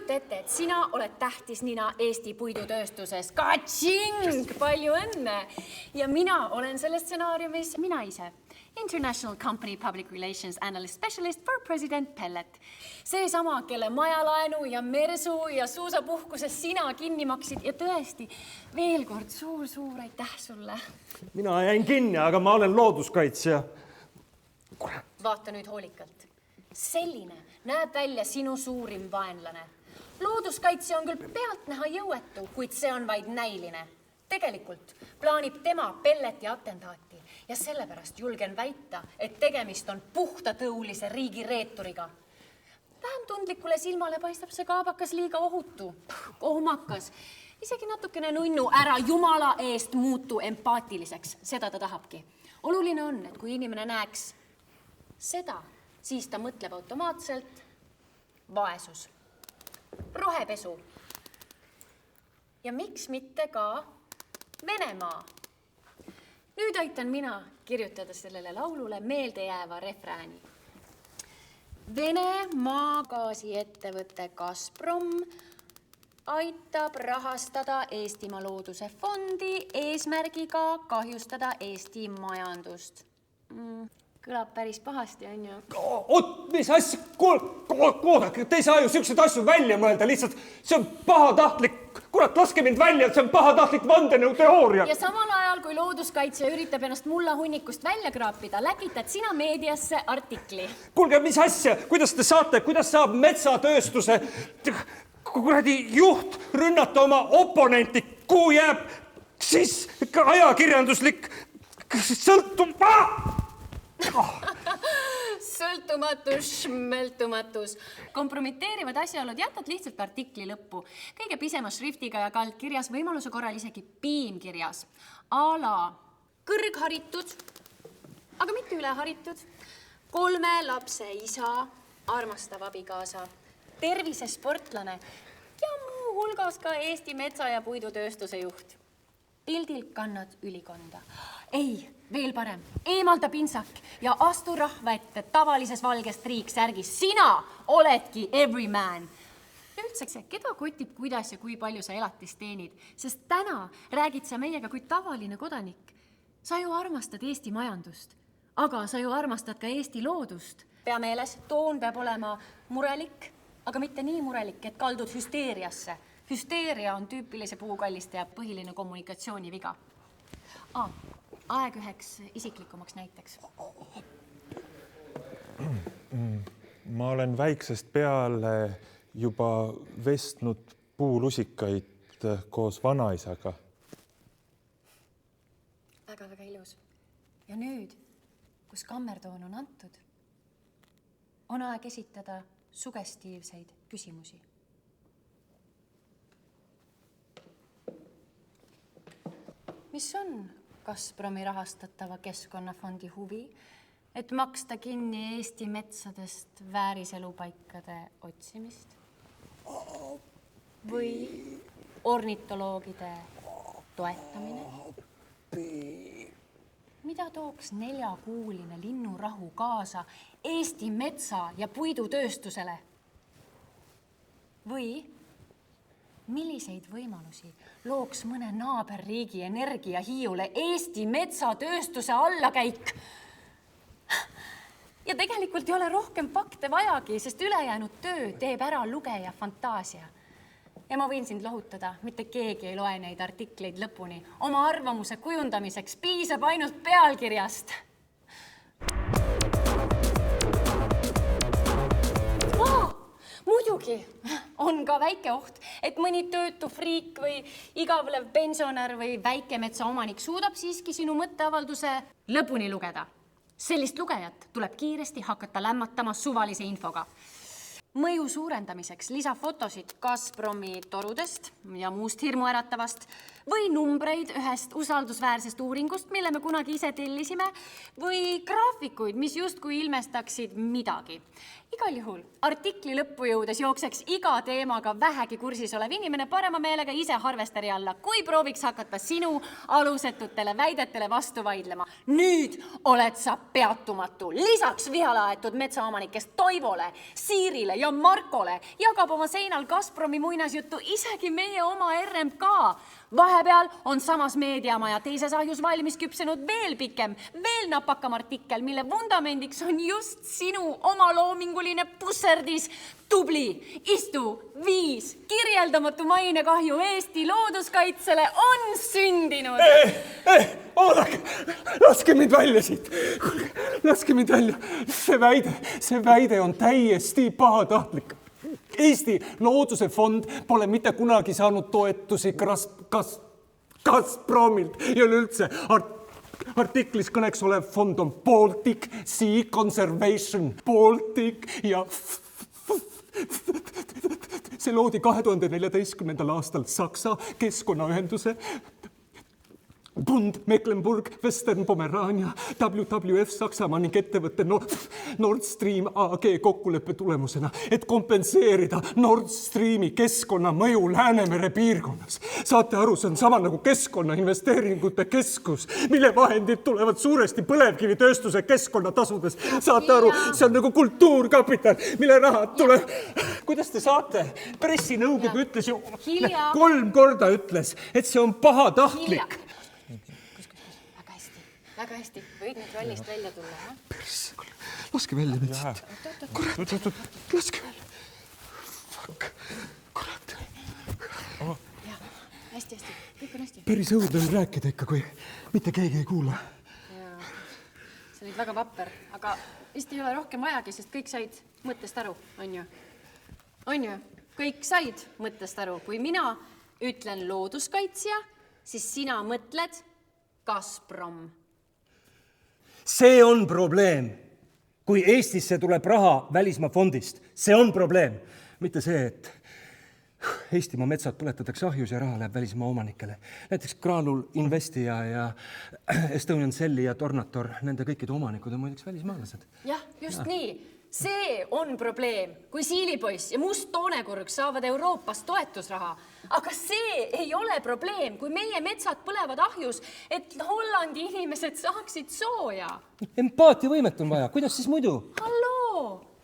Kujuta ette, et sina oled tähtis nina Eesti puidutööstuses. Katšing! Palju õnne! Ja mina olen selles stsenaariumis mina ise. International Company Public Relations Analyst Specialist for President Pellet. See sama, kelle majalaenu ja mersu ja suusapuhkuses sina kinni maksid. Ja tõesti, veel kord suur aitäh sulle. Mina jäin kinni, aga ma olen looduskaitsja. Vaata nüüd hoolikalt. Selline näeb välja sinu suurim vaenlane. Looduskaitse on küll pealtnäha jõuetu, kuid see on vaid näiline. Tegelikult plaanib tema Pelleti atentaati ja sellepärast julgen väita, et tegemist on puhtatõulise riigireeturiga. Vähem tundlikule silmale paistab see kaabakas liiga ohutu, kohmakas, isegi natukene nunnu, ära jumala eest muutu empaatiliseks, seda ta tahabki. Oluline on, et kui inimene näeks seda, siis ta mõtleb automaatselt vaesus, rohepesu ja miks mitte ka Venemaa. Nüüd aitan mina kirjutada sellele laulule meeldejääva refrääni. Vene maagaasiettevõte Gazprom aitab rahastada Eestimaa looduse fondi eesmärgiga kahjustada Eesti majandust. Kõlab päris pahasti, on ju? Oot, mis asja? Koodake, te ei saa ju sellised asju välja mõelda, lihtsalt see on pahatahtlik. Kurat, laske mind välja, see on pahatahtlik vandenõuteooria. Ja samal ajal, kui looduskaitse üritab ennast mulla hunnikust välja kraapida, läkitad sina meediasse artikli. Kuulge, mis asja? Kuidas te saate? Kuidas saab metsatööstuse kuradi juht rünnata oma oponenti? Kuhu jääb siis ajakirjanduslik Sõltumatus, šmeltumatus. Kompromiteerivad asjaolud jätad lihtsalt artikli lõppu. Kõige pisema šriftiga ja kaldkirjas, võimaluse korral isegi piimkirjas. Ala kõrgharitud, aga mitte üleharitud. 3 lapse isa, armastav abikaasa, tervisesportlane ja muu hulgas ka Eesti metsa- ja puidutööstuse juht. Pildilt kannad ülikonda. Ei, veel parem. Eemalda pintsak ja astu rahva ette tavalises valges triiksärgis. Sina oledki everyman. Ja üldse, keda kotib, kuidas ja kui palju sa elatist teenid? Sest täna räägid sa meiega kui tavaline kodanik. Sa ju armastad Eesti majandust, aga sa ju armastad ka Eesti loodust. Pea meeles, toon peab olema murelik, aga mitte nii murelik, et kaldud hüsteeriasse. Hüsteeria on tüüpilise puukalliste ja põhiline kommunikatsiooniviga. Aeg üheks isiklikumaks näiteks. Ma olen väiksest peale juba vestnud puulusikaid koos vanaisaga. Väga ilus. Ja nüüd, kus kammertoon on antud, on aeg esitada sugestiivseid küsimusi. Mis on Gazpromi rahastatava keskkonnafondi huvi, et maksta kinni Eesti metsadest vääriselupaikade otsimist? Või ornitoloogide toetamine? Mida tooks 4-kuuline linnurahu kaasa Eesti metsa- ja puidutööstusele? Või milliseid võimalusi looks mõne naaberriigi energiahiiule Eesti metsatööstuse allakäik? Ja tegelikult ei ole rohkem fakte vajagi, sest ülejäänud töö teeb ära lugeja fantaasia. Ja ma võin sind lohutada, mitte keegi ei loe neid artikleid lõpuni. Oma arvamuse kujundamiseks piisab ainult pealkirjast. Muidugi on ka väike oht, et mõni töötu friik või igavlev pensionär või väikemetsa omanik suudab siiski sinu mõtteavalduse lõpuni lugeda. Sellist lugejat tuleb kiiresti hakata lämmatama suvalise infoga. Mõju suurendamiseks lisafotosid Gazpromi torudest ja muust hirmuäratavast või numbreid ühest usaldusväärsest uuringust, mille me kunagi ise tellisime, või graafikuid, mis justkui ilmestaksid midagi. Igal juhul artikli lõppu jõudes jookseks iga teemaga vähegi kursis olev inimene parema meelega ise harvesteri alla, kui prooviks hakata sinu alusetutele väidetele vastu vaidlema. Nüüd oled sa peatumatu. Lisaks vihalaetud metsaomanikest Toivole, Siirile ja Markole, jagab oma seinal Gazpromi muinasjuttu isegi meie oma RMK. Vahepeal on samas meediamaja teises ahjus valmis küpsenud veel pikem, veel napakam artikkel, mille vundamendiks on just sinu omaloominguline pusserdis. Tubli, istu, 5, kirjeldamatu mainekahju Eesti looduskaitsele on sündinud. Oodake, laske mind välja siit. Laske mind välja. See väide on täiesti pahatahtlik. Eesti Looduse Fond pole mitte kunagi saanud toetusi Gazpromilt ja üleüldse artiklis kõneks olev fond on Baltic Sea Conservation Baltic ja see loodi 2014. aastal Saksa keskkonnaühenduse Bund Mecklenburg, Western Pomerania, WWF Saksamaa ning ettevõtte Nord Stream AG kokkuleppe tulemusena, et kompenseerida Nord Streami keskkonnamõju Läänemere piirkonnas. Saate aru, see on sama nagu keskkonnainvesteeringute keskus, mille vahendid tulevad suuresti põlevkivitööstuse keskkonnatasudest. Saate aru, see on nagu kultuurkapital, mille rahad tuleb. Kuidas te saate? Pressinõukogu ütles ju 3 korda ütles, et see on pahatahtlik. Väga hästi. Võid nüüd rollist välja tulla. Laske välja nüüd siit. Kurat, laske välja. Fuck. Kurat. Ja, hästi. Kõik on hästi. Päris õudne on rääkida ikka, kui mitte keegi ei kuula. Ja, see oli väga vapper, aga vist ei ole rohkem vajagi, sest kõik said mõttest aru, on ju? Kõik said mõttest aru. Kui mina ütlen looduskaitsja, siis sina mõtled Gazprom. See on probleem, kui Eestisse tuleb raha välismaa fondist. See on probleem. Mitte see, et Eestimaa metsad põletatakse ahjus ja raha läheb välismaa omanikele. Näiteks Granul Investi ja Estonian Celli ja Tornator, nende kõikide omanikud on muideks välismaalased. Jah, just nii. See on probleem, kui Siilipoiss ja Must Toonekurg saavad Euroopast toetusraha. Aga see ei ole probleem, kui meie metsad põlevad ahjus, et Hollandi inimesed saaksid sooja. Empaatiavõimet on vaja. Kuidas siis muidu? Halloo!